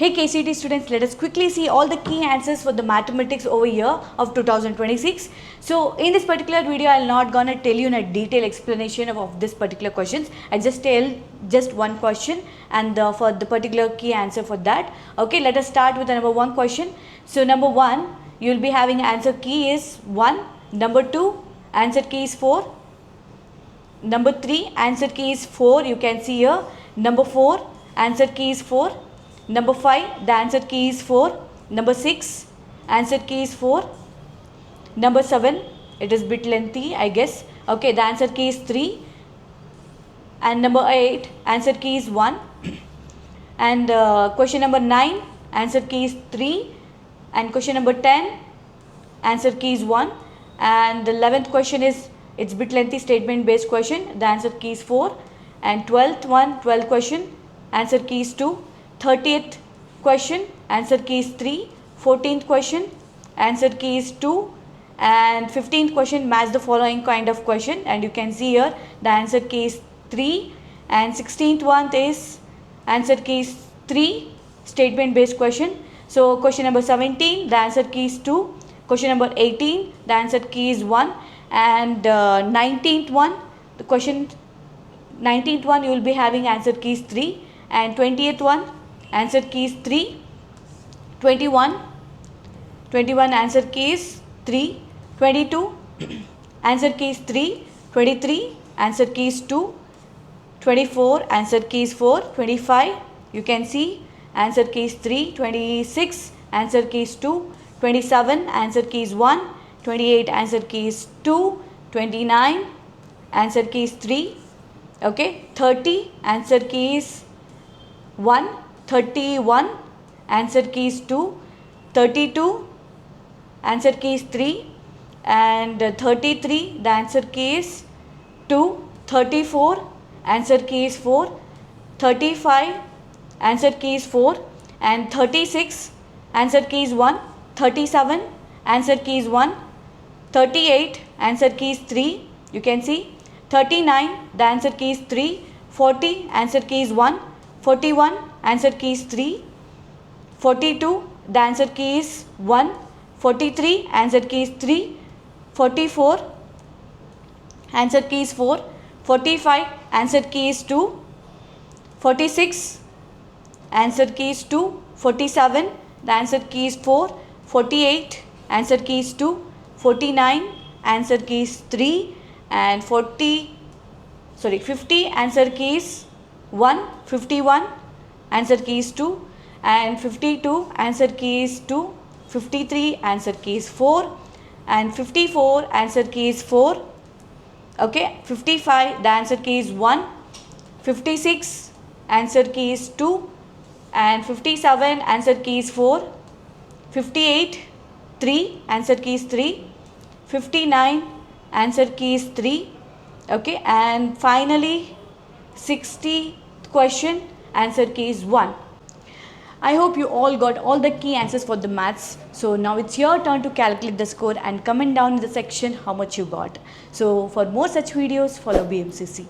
Hey KCT students, let us quickly see all the key answers for the mathematics over year of 2026. So in this particular video, I will not gonna tell you in a detailed explanation of this particular questions. I just tell just one question and for the particular key answer for that. Okay, let us start with the number one question. So number one, you will be having answer key is 1. Number 2, answer key is 4. Number 3, answer key is 4. You can see here. Number 4, answer key is 4. Number 5, the answer key is 4. Number 6, answer key is 4. Number 7, it is bit lengthy, I guess. Okay, the answer key is 3. And number 8, answer key is 1. And question number 9, answer key is 3. And question number 10, answer key is 1. And the 11th question is, it's bit lengthy statement based question. The answer key is 4. And 12th question, answer key is 2. 30th question, answer key is 3. 14th question, answer key is 2. And 15th question, match the following kind of question. And you can see here the answer key is 3. And 16th one is answer key is 3, statement based question. So question number 17, the answer key is 2. Question number 18, the answer key is 1. And 19th one, the question 19th one, you will be having answer key is 3. And 20th one, answer key is 3. 21 answer key is 3. 22 answer key is 3. 23 answer key is 2. 24 answer key is 4. 25 you can see answer key is 3. 26 answer key is 2. 27 answer key is 1. 28 answer key is 2. 29 answer key is 3. Okay, 30 answer key is 1. 31 answer key is 2. 32 answer key is 3. And 33 the answer key is 2. 34 answer key is 4. 35 answer key is 4. And 36 answer key is 1. 37 answer key is 1. 38 answer key is 3. You can see. 39 the answer key is 3. 40 answer key is 1. 41 answer key is 3. 42 the answer key is 1. 43 answer key is 3. 44 answer key is 4. 45 answer key is 2. 46 answer key is 2. 47 the answer key is 4. 48 answer key is 2. 49 answer key is 3. And 50 answer key is 1. 51 answer key is 2. And 52 answer key is 2. 53 answer key is 4. And 54 answer key is 4. Okay, 55 the answer key is 1. 56 answer key is 2. And 57 answer key is 4. 58 3 answer key is 3. 59 answer key is 3. Okay, and finally 60th question, answer key is 1. I hope you all got all the key answers for the maths. So now it's your turn to calculate the score and comment down in the section how much you got. So for more such videos, follow BMCC.